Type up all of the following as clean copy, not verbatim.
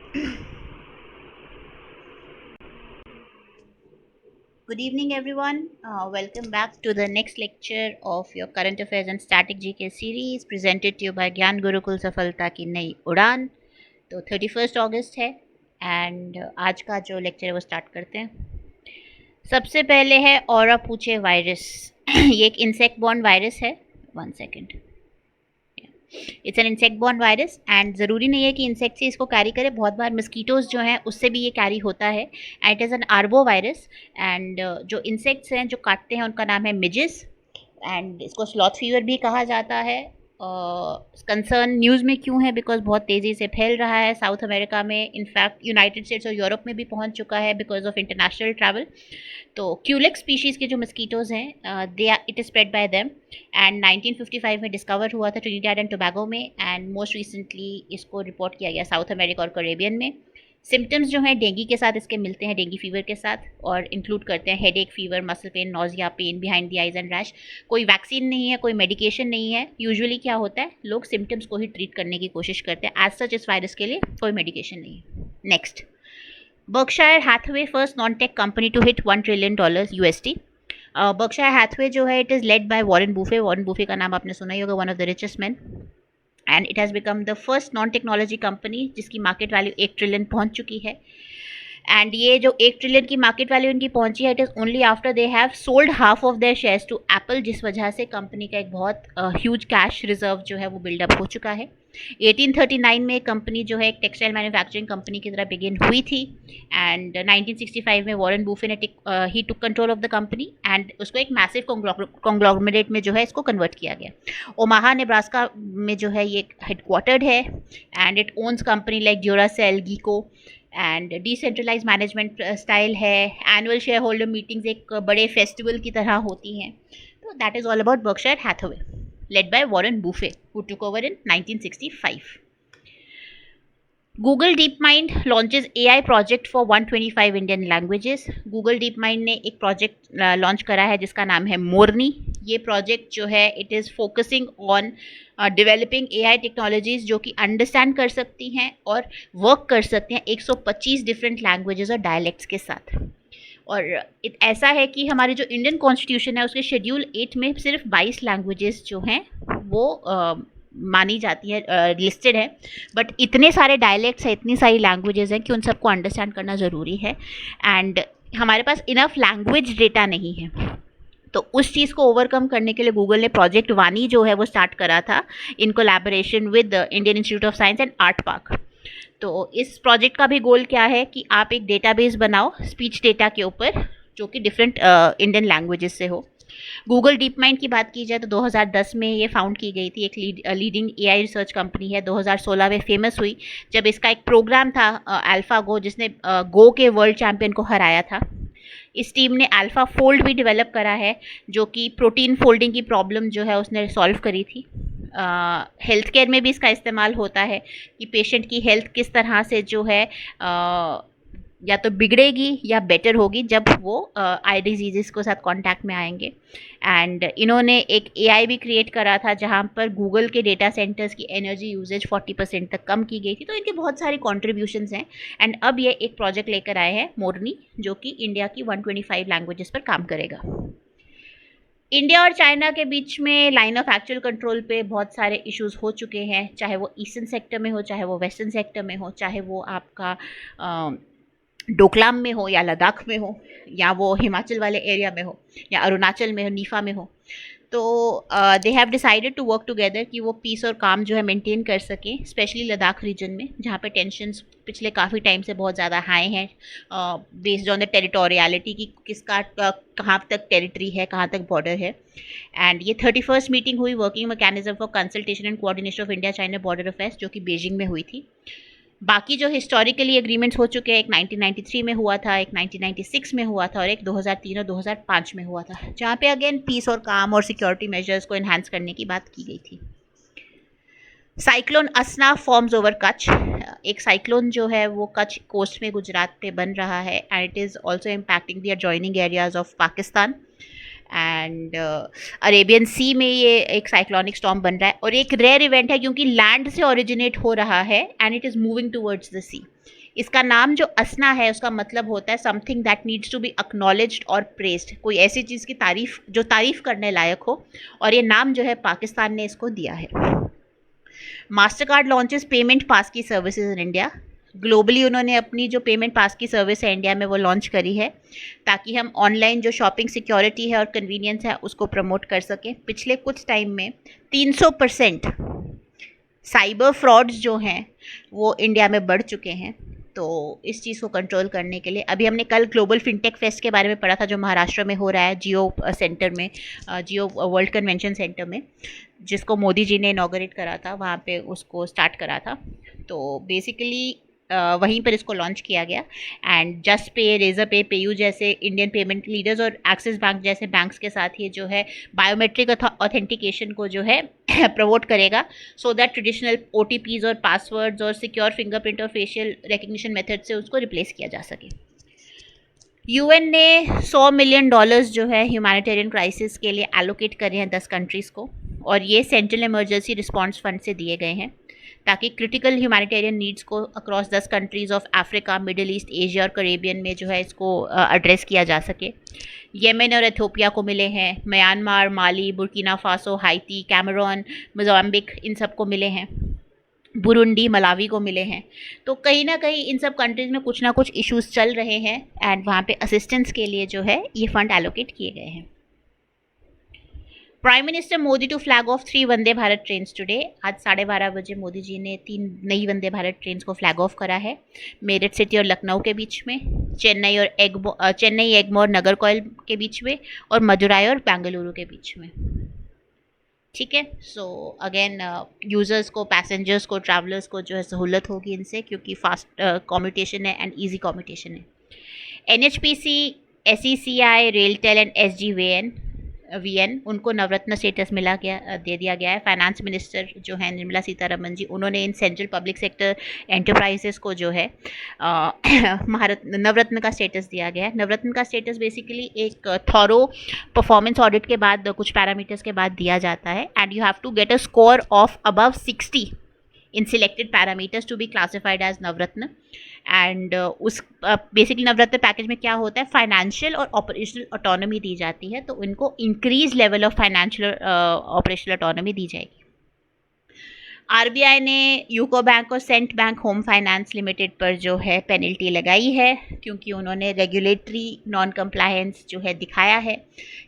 Good evening, everyone. Welcome back to the next lecture of your Current Affairs and Static GK series presented to you by ज्ञान गुरुकुल सफलता की नई उड़ान। तो 31 अगस्त है एंड आज का जो लेक्चर है वो स्टार्ट करते हैं। सबसे पहले है ऑरा पूछे वायरस। ये एक इंसेक्ट बॉर्न वायरस है। 1 second. It's an insect born virus and ज़रूरी नहीं है कि इंसेक्ट से इसको कैरी करे, बहुत बार मस्कीटोज़ जो हैं उससे भी ये कैरी होता है। And it is an arbo virus and जो इंसेक्ट्स हैं जो काटते हैं उनका नाम है मिजिस एंड इसको स्लॉथ फीवर भी कहा जाता है। कंसर्न न्यूज़ में क्यों है, बिकॉज बहुत तेज़ी से फैल रहा है साउथ अमेरिका में, इनफैक्ट यूनाइटेड स्टेट्स और यूरोप में भी पहुंच चुका है बिकॉज ऑफ इंटरनेशनल ट्रैवल। तो क्यूलेक्स स्पीशीज़ के जो मस्कीटोज़ हैं they are it is spread by them and 1955 में डिस्कवर हुआ था ट्रिनिडाड एंड टोबैगो में एंड मोस्ट रिसेंटली इसको रिपोर्ट किया गया साउथ अमेरिका और कैरेबियन में। सिम्टम्स जो हैं डेंगी के साथ इसके मिलते हैं, डेंगी फीवर के साथ, और इंक्लूड करते हैं headache, fever, muscle pain, nausea, pain behind the eyes and rash. कोई वैक्सीन नहीं है, कोई मेडिकेशन नहीं है। यूजुअली क्या होता है, लोग सिम्टम्स को ही ट्रीट करने की कोशिश करते हैं। एज सच इस वायरस के लिए कोई मेडिकेशन नहीं है। Next, Berkshire Hathaway first non tech company to hit $1 trillion USD। Berkshire Hathaway जो है it is led by Warren Buffett. Warren Buffett का नाम आपने सुना ही होगा, one of the richest man, and it has become the first non technology company जिसकी market value 1 trillion पहुंच चुकी है। एंड ये जो 1 ट्रिलियन की मार्केट वैल्यू इनकी पहुंची है, it is only after they have sold half of their shares to Apple, जिस वजह से कंपनी का एक बहुत ह्यूज कैश रिजर्व जो है वो बिल्डअप हो चुका है। 1839 में कंपनी जो है एक टेक्सटाइल मैन्युफैक्चरिंग कंपनी की तरह बिगिन हुई थी एंड 1965 में वॉरेन बूफे ने ही took control of the company and उसको एक मैसिव कॉन्ग्लोमरेट में जो है इसको कन्वर्ट किया गया। ओमाहा नेब्रास्का में जो है ये हेडक्वार्टर्ड है and it owns company like Duracell, Geico and decentralize management style है। एनुअल शेयर होल्डर मीटिंग्स एक बड़े फेस्टिवल की तरह होती हैं। तो that is all about Berkshire Hathaway led by Warren Buffett, who took over in 1965. Google DeepMind launches AI project for 125 Indian languages. Google DeepMind ने एक प्रोजेक्ट लॉन्च करा है जिसका नाम है मोरनी। ये प्रोजेक्ट जो है it is focusing on developing AI technologies जो कि अंडरस्टैंड कर सकती हैं और वर्क कर सकती हैं 125 डिफरेंट लैंग्वेजेस और डायलेक्ट्स के साथ। और ऐसा है कि हमारे जो इंडियन कॉन्स्टिट्यूशन है उसके शेड्यूल 8 में सिर्फ 22 लैंग्वेजेस जो हैं वो मानी जाती है, लिस्टेड है। बट इतने सारे डायलेक्ट्स हैं, इतनी सारी लैंग्वेजेस हैं कि उन सबको अंडरस्टैंड करना ज़रूरी है एंड हमारे पास इनफ लैंग्वेज डेटा नहीं है। तो उस चीज़ को ओवरकम करने के लिए गूगल ने प्रोजेक्ट वानी जो है वो स्टार्ट करा था in collaboration with Indian institute of science and art park. तो इस प्रोजेक्ट का भी गोल क्या है कि आप एक डेटाबेस बनाओ स्पीच डेटा के ऊपर जो कि डिफरेंट इंडियन लैंग्वेजेस से हो। गूगल डीप माइंड की बात की जाए तो 2010 में ये फाउंड की गई थी, एक लीडिंग एआई रिसर्च कंपनी है। 2016 में फेमस हुई जब इसका एक प्रोग्राम था अल्फा गो, जिसने गो के वर्ल्ड चैम्पियन को हराया था। इस टीम ने अल्फा फोल्ड भी डेवलप करा है जो कि प्रोटीन फोल्डिंग की प्रॉब्लम जो है उसने सॉल्व करी थी। हेल्थ केयर में भी इसका इस्तेमाल होता है कि पेशेंट की हेल्थ किस तरह से जो है या तो बिगड़ेगी या बेटर होगी जब वो आई डिजीज़ को साथ कांटेक्ट में आएंगे। एंड इन्होंने एक एआई भी क्रिएट करा था जहाँ पर गूगल के डेटा सेंटर्स की एनर्जी यूजेज 40% तक कम की गई थी। तो इनके बहुत सारी कॉन्ट्रीब्यूशंस हैं एंड अब ये एक प्रोजेक्ट लेकर आए हैं मोरनी जो कि इंडिया की 125 लैंग्वेजेस पर काम करेगा। इंडिया और चाइना के बीच में लाइन ऑफ एक्चुअल कंट्रोल पे बहुत सारे इश्यूज हो चुके हैं, चाहे वो ईस्टर्न सेक्टर में हो, चाहे वो वेस्टर्न सेक्टर में हो, चाहे वो आपका डोकलाम में हो या लद्दाख में हो या वो हिमाचल वाले एरिया में हो या अरुणाचल में हो, नीफा में हो। तो they have decided to work together कि वो पीस और काम जो है मेंटेन कर सकें, स्पेशली लद्दाख रीजन में जहाँ पे टेंशन्स पिछले काफ़ी टाइम से बहुत ज़्यादा हाई हैं बेस्ड ऑन द टेरिटोरियलिटी की किसका कहाँ तक टेरिटरी है, कहाँ तक बॉर्डर है। एंड ये 31st मीटिंग हुई working mechanism for consultation and coordination of India China border affairs जो कि बीजिंग में हुई थी। बाकी जो हिस्टोरिकली एग्रीमेंट्स हो चुके हैं, एक 1993 में हुआ था, एक 1996 में हुआ था और एक 2003 और 2005 में हुआ था, जहाँ पे अगेन पीस और काम और सिक्योरिटी मेजर्स को इन्हांस करने की बात की गई थी। साइक्लोन असना फॉर्म्स ओवर कच्छ। एक साइक्लोन जो है वो कच्छ कोस्ट में गुजरात पे बन रहा है and it is also impacting the adjoining areas of Pakistan and Arabian sea में ये एक साइक्लोनिक स्टॉर्म बन रहा है और एक रेयर इवेंट है क्योंकि लैंड से ओरिजिनेट हो रहा है and it is moving towards the sea. इसका नाम जो असना है उसका मतलब होता है something that needs to be acknowledged और प्रेज्ड, कोई ऐसी चीज़ की तारीफ जो तारीफ करने लायक हो, और ये नाम जो है पाकिस्तान ने इसको दिया है। मास्टर कार्ड लॉन्चेस पेमेंट पास की सर्विसेज इन इंडिया। ग्लोबली उन्होंने अपनी जो पेमेंट पास की सर्विस है इंडिया में वो लॉन्च करी है ताकि हम ऑनलाइन जो शॉपिंग सिक्योरिटी है और कन्वीनियंस है उसको प्रमोट कर सकें। पिछले कुछ टाइम में 300% साइबर फ्रॉड्स जो हैं वो इंडिया में बढ़ चुके हैं। तो इस चीज़ को कंट्रोल करने के लिए अभी हमने कल ग्लोबल फिनटेक फेस्ट के बारे में पढ़ा था जो महाराष्ट्र में हो रहा है जियो सेंटर में, जियो वर्ल्ड कन्वेंशन सेंटर में, जिसको मोदी जी ने इनॉग्रेट करा था, वहाँ पे उसको स्टार्ट करा था। तो बेसिकली वहीं पर इसको लॉन्च किया गया एंड जस्ट पे, रेजर पे, पेयू जैसे इंडियन पेमेंट लीडर्स और एक्सिस बैंक जैसे बैंक्स के साथ ये जो है बायोमेट्रिक ऑथेंटिकेशन को जो है प्रमोट करेगा सो दैट ट्रेडिशनल OTPs और पासवर्ड्स और सिक्योर फिंगरप्रिंट और फेशियल रिकग्निशन मेथड से उसको रिप्लेस किया जा सके। UN ने $100 मिलियन जो है ह्यूमैनिटेरियन क्राइसिस के लिए एलोकेट करे हैं 10 कंट्रीज़ को, और ये सेंट्रल इमरजेंसी रिस्पांस फंड से दिए गए हैं ताकि क्रिटिकल ह्यूमैनिटेरियन नीड्स को across 10 countries of Africa, middle east, Asia और करेबियन में जो है इसको एड्रेस किया जा सके। येमेन और एथियोपिया को मिले हैं, Myanmar, Mali, Burkina Faso, Haiti, Cameroon, Mozambique, इन सब को मिले हैं, बुरुंडी, मलावी को मिले हैं। तो कहीं ना कहीं इन सब कंट्रीज़ में कुछ ना कुछ इश्यूज चल रहे हैं एंड वहाँ पे असिस्टेंस के लिए जो है ये फंड एलोकेट किए गए हैं। Prime minister Modi to flag off 3 Vande Bharat trains today. आज 12:30 बजे मोदी जी ने 3 नई वंदे भारत ट्रेन्स को फ्लैग ऑफ करा है, मेरठ सिटी और लखनऊ के बीच में, चेन्नई एगमोर नगरकोइल के बीच में, और मदुराई और बेंगलुरु के बीच में। ठीक है, सो अगेन यूज़र्स को, पैसेंजर्स को, ट्रैवलर्स को जो है सहूलत होगी इनसे, क्योंकि फास्ट कम्यूटेशन है एंड ईजी कम्यूटेशन है। NHPC, SECI, RailTel and SGVN उनको नवरत्न स्टेटस दे दिया गया है। फाइनेंस मिनिस्टर जो है निर्मला सीतारमन जी, उन्होंने in central public sector enterprises को जो है नवरत्न का स्टेटस दिया गया है। नवरत्न का स्टेटस बेसिकली एक थॉरो परफॉर्मेंस ऑडिट के बाद कुछ पैरामीटर्स के बाद दिया जाता है and you have to get a score of above 60 in selected parameters to be classified as Navratna. And उस बेसिकली नवरत्न पैकेज में क्या होता है, फाइनेंशियल और ऑपरेशनल ऑटोनॉमी दी जाती है, तो इनको increase level of financial operational autonomy दी जाएगी। RBI ने यूको बैंक और Cent bank home finance limited पर जो है पेनल्टी लगाई है क्योंकि उन्होंने रेगुलेटरी नॉन कंप्लायंस जो है दिखाया है।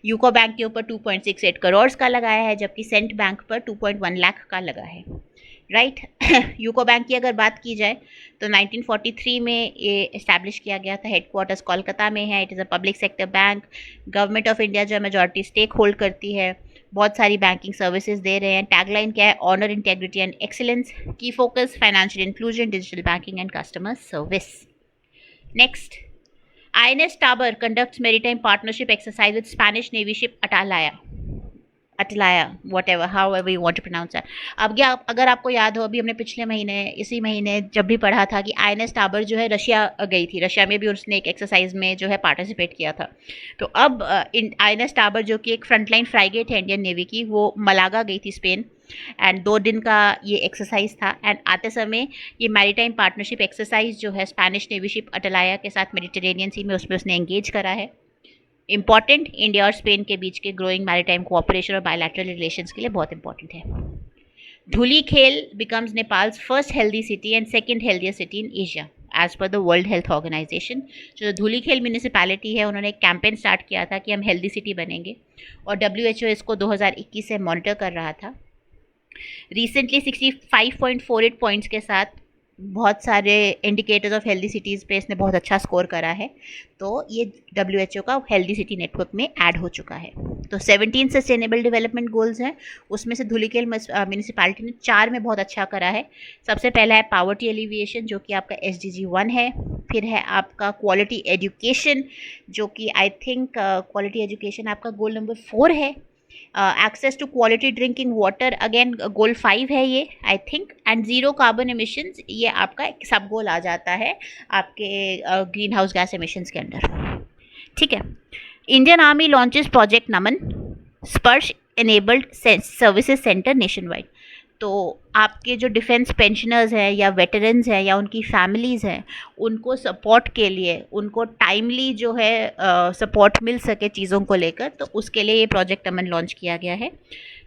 यूको बैंक के ऊपर 2.68 करोड़ का लगाया है, जबकि सेंट बैंक पर 2.1 लाख का लगा है। राइट यूको बैंक की अगर बात की जाए तो 1943 में ये इस्टेब्लिश किया गया था, हेडक्वार्टर्स कोलकाता में है। It is a public sector bank, government of India जो मेजॉरिटी स्टेक होल्ड करती है, बहुत सारी बैंकिंग सर्विसेज दे रहे हैं। टैगलाइन क्या है, honour, integrity and excellence. Key focus financial inclusion, digital banking and customer service. Next, INS Tabar conducts maritime partnership exercise with Spanish navy ship Atalaya, whatever however you want to pronounce that. अब क्या, अगर आपको याद हो, अभी हमने पिछले महीने, इसी महीने जब भी पढ़ा था कि INS टाबर जो है रशिया गई थी, रशिया में भी उसने एक एक्सरसाइज में जो है पार्टिसिपेट किया था। तो अब INS टाबर जो कि एक फ्रंटलाइन फ्राइगेट है इंडियन नेवी की, वो मलागा गई थी स्पेन एंड 2 दिन का ये एक्सरसाइज था। एंड आते समय ये मैरीटाइम पार्टनरशिप एक्सरसाइज जो है स्पेनिश नेवी शिप अटलाया के साथ मेडिटेरेनियन सी में उसमें उसने एंगेज करा है। इंपॉर्टेंट, इंडिया और स्पेन के बीच के ग्रोइंग मैरीटाइम कोऑपरेशन और बायलैटरल रिलेशंस के लिए बहुत इंपॉर्टेंट है। Dhulikhel becomes Nepal's first healthy city and second healthier city in Asia as per the World Health Organization. जो धुलीखेल म्यूनिसिपैलिटी है, उन्होंने एक कैंपेन स्टार्ट किया था कि हम हेल्दी सिटी बनेंगे, और WHO इसको 2021 से मॉनिटर कर रहा था। रिसेंटली 65.48 पॉइंट्स के साथ बहुत सारे इंडिकेटर्स ऑफ हेल्दी सिटीज़ पे इसने बहुत अच्छा स्कोर करा है, तो ये WHO का हेल्दी सिटी नेटवर्क में ऐड हो चुका है। तो 17 सस्टेनेबल डेवलपमेंट गोल्स हैं, उसमें से धुलीखेल म्यूनिसिपैलिटी ने 4 में बहुत अच्छा करा है। सबसे पहला है पावर्टी एलिविएशन, जो कि आपका SDG 1 है। फिर है आपका क्वालिटी एजुकेशन, जो कि आई थिंक क्वालिटी एजुकेशन आपका गोल नंबर 4 है। Access to quality drinking water, again goal 5 है ये I think. And zero carbon emissions, ये आपका एक सब गोल आ जाता है आपके ग्रीन हाउस गैस एमिशंस के अंदर। ठीक है, इंडियन आर्मी लॉन्चेस प्रोजेक्ट नमन, स्पर्श enabled services centre nation wide. तो आपके जो डिफेंस पेंशनर्स हैं या वेटरन्स हैं या उनकी फैमिलीज़ हैं, उनको सपोर्ट के लिए, उनको टाइमली जो है सपोर्ट मिल सके चीज़ों को लेकर, तो उसके लिए ये प्रोजेक्ट अमन लॉन्च किया गया है।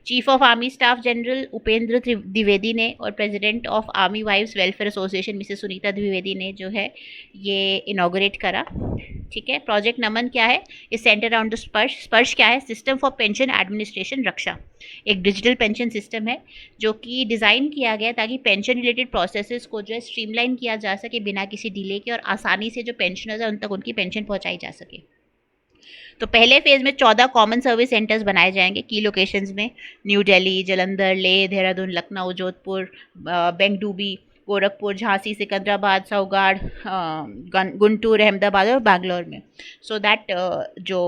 Chief of army staff general Upendra Dwivedi ने और president of army wives welfare association Mrs Sunita Dwivedi ने जो है ये इनॉग्रेट करा। ठीक है, प्रोजेक्ट नमन क्या है? ये सेंटर अराउंड द स्पर्श। स्पर्श क्या है? सिस्टम फॉर पेंशन एडमिनिस्ट्रेशन रक्षा, एक डिजिटल पेंशन सिस्टम है जो कि डिज़ाइन किया गया ताकि पेंशन रिलेटेड प्रोसेसेस को जो है स्ट्रीमलाइन किया जा सके बिना किसी डिले के, और आसानी से जो पेंशनर्स हैं उन तक उनकी पेंशन पहुंचाई जा सके। तो पहले फेज़ में 14 कॉमन सर्विस सेंटर्स बनाए जाएंगे की लोकेशंस में, न्यू दिल्ली, जालंधर, लेह, देहरादून, लखनऊ, जोधपुर, बेंगलुरु, गोरखपुर, झांसी, सिकंदराबाद, सौगाड़, गुंटूर, अहमदाबाद और बैंगलोर में। सो दैट जो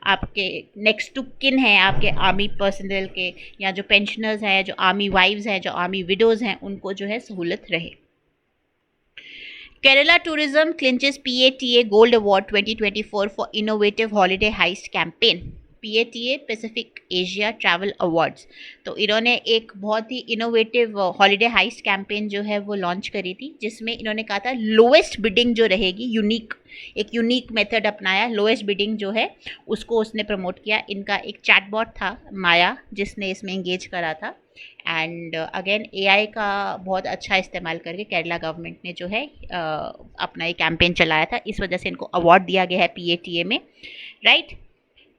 आपके नेक्स्ट टू किन हैं आपके आर्मी पर्सनल के, या जो पेंशनर्स हैं, जो आर्मी वाइव्स हैं, जो आर्मी विडोज़ हैं, उनको जो है सहूलत रहे। Kerala Tourism clinches PATA Gold Award 2024 for Innovative Holiday Heist Campaign. PATA Pacific Asia Travel Awards. तो इन्होंने एक बहुत ही इनोवेटिव हॉलीडे हाइस्ट कैंपेन जो है वो लॉन्च करी थी, जिसमें इन्होंने कहा था लोएस्ट बिडिंग जो रहेगी, एक यूनिक मेथड अपनाया, लोएस्ट बिडिंग जो है उसको उसने प्रमोट किया। इनका एक चैटबॉट था माया जिसने इसमें एंगेज करा था, एंड अगेन एआई का बहुत अच्छा इस्तेमाल करके केरला गवर्नमेंट ने जो है अपना ये कैंपेन चलाया था। इस वजह से इनको अवार्ड दिया गया है पीएटीए में, राइट।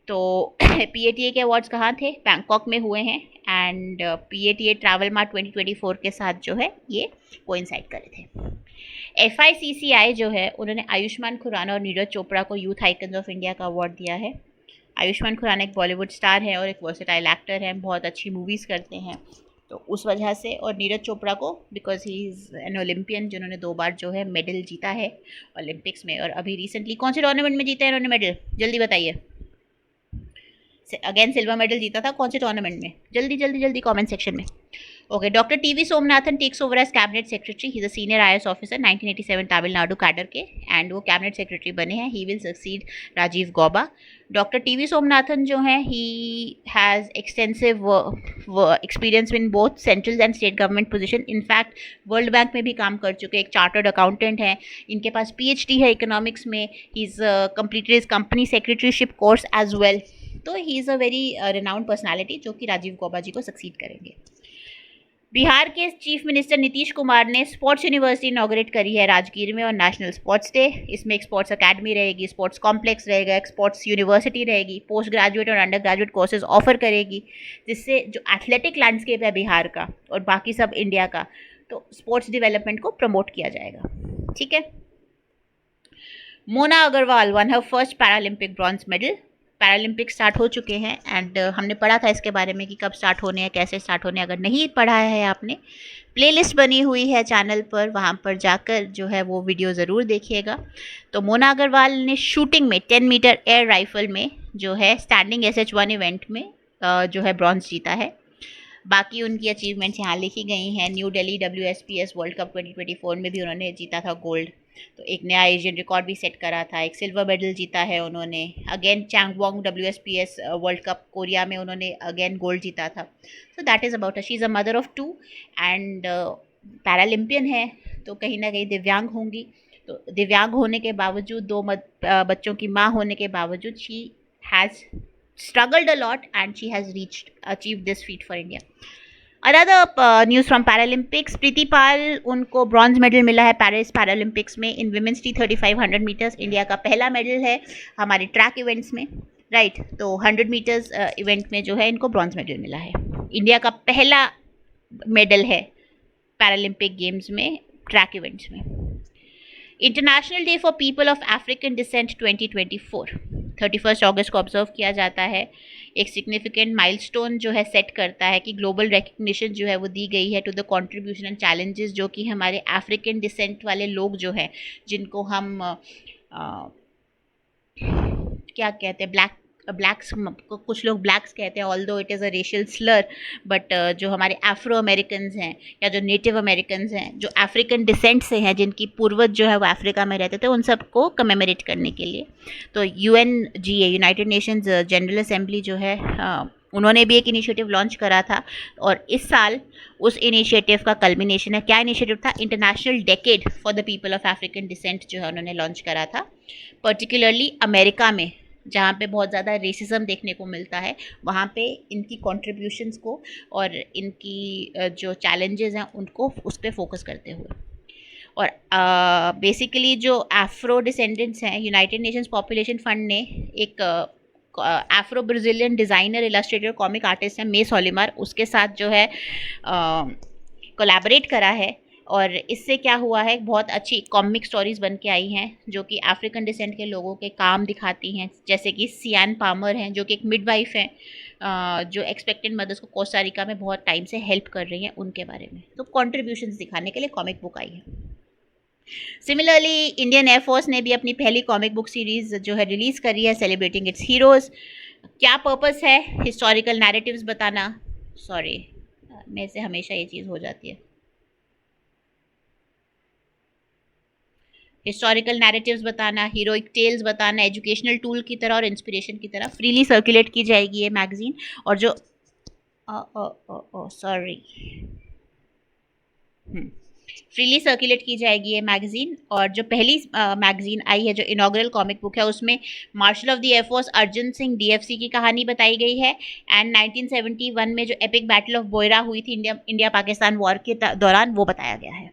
तो पीएटीए के अवार्ड्स कहाँ थे? बैंकॉक में हुए हैं, एंड पीएटीए ट्रैवल मार्ट 2024 के साथ जो है ये कोइंसाइड करे थे। FICCI जो है उन्होंने आयुष्मान खुराना और नीरज चोपड़ा को यूथ आइकन्स ऑफ इंडिया का अवार्ड दिया है। आयुष्मान खुराना एक बॉलीवुड स्टार है और एक वर्सेटाइल एक्टर है, बहुत अच्छी मूवीज़ करते हैं, तो उस वजह से, और नीरज चोपड़ा को because he is an Olympian जिन्होंने 2 बार जो है मेडल जीता है ओलंपिक्स में, और अभी रिसेंटली कौन से टूर्नामेंट में जीता है इन्होंने मेडल? जल्दी बताइए। अगेन सिल्वर मेडल जीता था, कौन से टूर्नामेंट में? जल्दी जल्दी जल्दी कमेंट सेक्शन में। Okay, doctor TV Somanathan takes over as cabinet secretary. He is a senior IAS officer 1987 Tamil Nadu cadre के, एंड वो कैबिनेट सेक्रेटरी बने हैं। He will succeed Rajiv Gauba. Doctor TV Somanathan जो हैं, he has extensive experience in both central and state government position. In fact World Bank में भी काम कर चुके, एक चार्टर्ड अकाउंटेंट हैं। इनके पास PhD है इकोनॉमिक्स में। He is completed his company secretaryship course as well. तो he is a very renowned personality जो कि राजीव गौबा जी को सक्सीड करेंगे। बिहार के चीफ मिनिस्टर नीतीश कुमार ने स्पोर्ट्स यूनिवर्सिटी इनॉग्रेट करी है राजगीर में, और नेशनल स्पोर्ट्स डे। इसमें एक स्पोर्ट्स अकेडमी रहेगी, स्पोर्ट्स कॉम्प्लेक्स रहेगा, एक स्पोर्ट्स यूनिवर्सिटी रहेगी, पोस्ट ग्रेजुएट और अंडर ग्रेजुएट कोर्सेज ऑफर करेगी, जिससे जो एथलेटिक लैंडस्केप है बिहार का और बाकी सब इंडिया का, तो स्पोर्ट्स डेवलपमेंट को प्रमोट किया जाएगा। ठीक है। Mona Agrawal won her first Paralympic bronze medal. Paralympic start हो चुके हैं, एंड हमने पढ़ा था इसके बारे में कि कब स्टार्ट होने हैं, कैसे स्टार्ट होने हैं। अगर नहीं पढ़ा है आपने, प्लेलिस्ट बनी हुई है चैनल पर, वहाँ पर जाकर जो है वो वीडियो ज़रूर देखिएगा। तो मोना अग्रवाल ने शूटिंग में 10 मीटर एयर राइफल में जो है स्टैंडिंग SH1 इवेंट में जो है ब्रॉन्ज जीता है। बाकी उनकी अचीवमेंट्स यहाँ लिखी गई हैं। New Delhi WSPS world cup 2024 में भी उन्होंने जीता था गोल्ड, तो एक नया एशियन रिकॉर्ड भी सेट करा था। एक सिल्वर मेडल जीता है उन्होंने। Again Changwon WSPS world cup Korea में उन्होंने अगेन गोल्ड जीता था। So that is about, she is a mother of 2 and Paralympian है, तो कहीं ना कहीं दिव्यांग होंगी। तो दिव्यांग होने के बावजूद, 2 बच्चों की माँ होने के बावजूद, she has struggled a lot and she has achieved this feat for India. Another news from Paralympics, प्रीति पाल, उनको ब्रॉन्ज मेडल मिला है पेरिस पैरालंपिक्स में इन विमेंस T35 100 मीटर्स। इंडिया का पहला मेडल है हमारे ट्रैक इवेंट्स में, राइट। तो 100 मीटर्स इवेंट में जो है इनको ब्रॉन्ज मेडल मिला है। इंडिया का पहला मेडल है पैरालंपिक गेम्स में ट्रैक इवेंट्स में। International day for people of African descent 2024 31 अगस्त को ऑब्जर्व किया जाता है। एक सिग्निफिकेंट माइलस्टोन जो है सेट करता है कि ग्लोबल रिकग्निशन जो है वो दी गई है to the contribution and challenges जो कि हमारे अफ्रीकन डिसेंट वाले लोग जो हैं, जिनको हम क्या कहते हैं, ब्लैक्स, कुछ लोग ब्लैक्स कहते हैं, although it is a racial Slur, but जो हमारे एफ्रो अमेरिकन हैं या जो नेटिव अमेरिकन हैं, जो अफ्रीकन डिसेंट से हैं, जिनकी पूर्वज जो है वो अफ्रीका में रहते थे, उन सबको कमेमोरेट करने के लिए तो UNGA United Nations general assembly जो है उन्होंने भी एक इनिशिएटिव लॉन्च करा था और इस साल उस इनिशिएटिव का कल्मिनेशन है। क्या इनिशिएटिव था? International decade for the people of African descent जो है उन्होंने लॉन्च करा था, पर्टिकुलरली अमेरिका में जहाँ पे बहुत ज़्यादा रेसिज्म देखने को मिलता है, वहाँ पे इनकी कॉन्ट्रीब्यूशंस को और इनकी जो चैलेंजेस हैं उनको उस पर फोकस करते हुए। और बेसिकली जो एफ्रो डिसेंडेंट्स हैं, यूनाइटेड नेशंस पॉपुलेशन फंड ने एक Afro Brazilian designer, Illustrator, comic artist है मे सोलिमार, उसके साथ जो है कोलैबोरेट करा है। और इससे क्या हुआ है, बहुत अच्छी कॉमिक स्टोरीज बन के आई हैं जो कि अफ्रीकन डिसेंट के लोगों के काम दिखाती हैं, जैसे कि सियान पामर हैं जो कि एक मिडवाइफ हैं, जो एक्सपेक्टेड मदर्स को कोस्टारिका में बहुत टाइम से हेल्प कर रही हैं, उनके बारे में तो कॉन्ट्रीब्यूशंस दिखाने के लिए कॉमिक बुक आई है। सिमिलरली इंडियन एयरफोर्स ने भी अपनी पहली कॉमिक बुक सीरीज जो है रिलीज़ करी है, सेलिब्रेटिंग इट्स हीरोज़। क्या पर्पस है? हिस्टोरिकल नैरेटिव्स बताना। सॉरी, मेरे से हमेशा ये चीज़ हो जाती है। हिस्टोरिकल नैरेटिव्स बताना, हीरोइक टेल्स बताना, एजुकेशनल टूल की तरह और इंस्पिरेशन की तरह फ्रीली सर्कुलेट की जाएगी ये मैगजीन। और जो सॉरी फ्रीली सर्कुलेट की जाएगी ये मैगजीन। और जो पहली मैगजीन आई है, जो इनॉग्रल कॉमिक बुक है, उसमें marshal of the air force Arjun Singh DFC की कहानी बताई गई है। एंड 1971 में जो एपिक बैटल ऑफ बोयरा हुई थी इंडिया पाकिस्तान वॉर के दौरान, वो बताया गया है।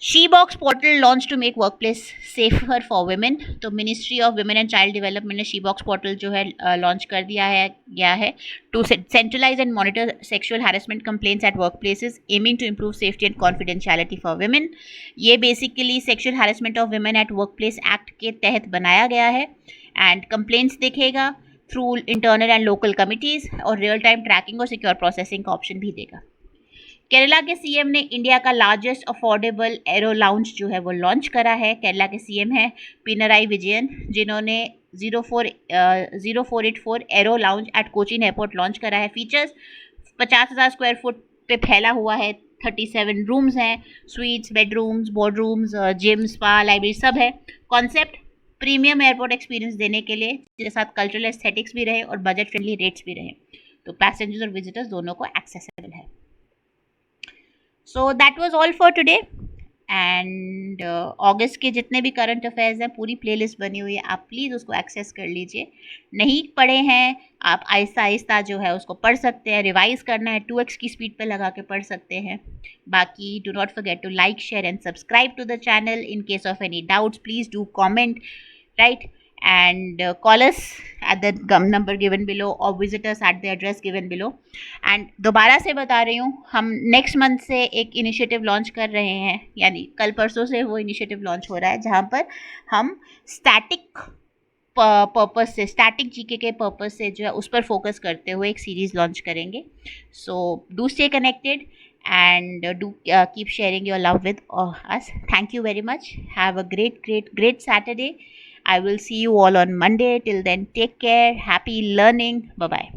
She box portal launch to make work place safer for women. तो ministry of women and child development ने शी बॉक्स पोर्टल जो है लॉन्च कर दिया गया है to centralize and monitor sexual harassment complaints at work places, aiming to improve safety and confidentiality for women. ये basically sexual harassment of women at work place act के तहत बनाया गया है। एंड कंप्लेंट्स देखेगा through internal and local committees, और real time trekking और secure processing का ऑप्शन भी देगा। केरला के सीएम ने इंडिया का लार्जेस्ट अफोर्डेबल एरो लाउंज जो है वो लॉन्च करा है। केरला के सीएम है पिनराई विजयन, जिन्होंने 0484 aero lounge at Cochin airport launch करा है। फीचर्स 50,000 स्क्वायर फुट पे फैला हुआ है, 37 रूम्स हैं, suites, bedrooms, boardrooms, gym, spa, library सब है। कॉन्सेप्ट प्रीमियम एयरपोर्ट एक्सपीरियंस देने के लिए, जिसके साथ कल्चरल एस्थेटिक्स भी रहे और बजट फ्रेंडली रेट्स भी रहे, तो पैसेंजर्स और विजिटर्स दोनों को एक्सेसिबल है। So that was all for today. And अगस्त के जितने भी करंट अफेयर्स हैं, पूरी प्लेलिस्ट बनी हुई है, आप प्लीज़ उसको एक्सेस कर लीजिए। नहीं पढ़े हैं आप, आहिस्ता आहिस्ता जो है उसको पढ़ सकते हैं। रिवाइज करना है 2x की स्पीड पे लगा के पढ़ सकते हैं। बाकी do not forget to like, share and subscribe to the channel. In case of any doubts please do comment, right, and call us at the number given below or visit us at the address given below. And दोबारा से बता रही हूँ, हम next month से एक initiative launch कर रहे हैं, यानी कल परसों से वो इनिशिएटिव लॉन्च हो रहा है, जहाँ पर हम स्टैटिक पर्पस से, स्टैटिक जीके के पर्पस से जो है उस पर फोकस करते हुए एक सीरीज़ लॉन्च करेंगे। So do stay connected and do keep sharing your love with us. Thank you very much. Have a great Saturday. I will see you all on Monday. Till then, take care. Happy learning. Bye bye.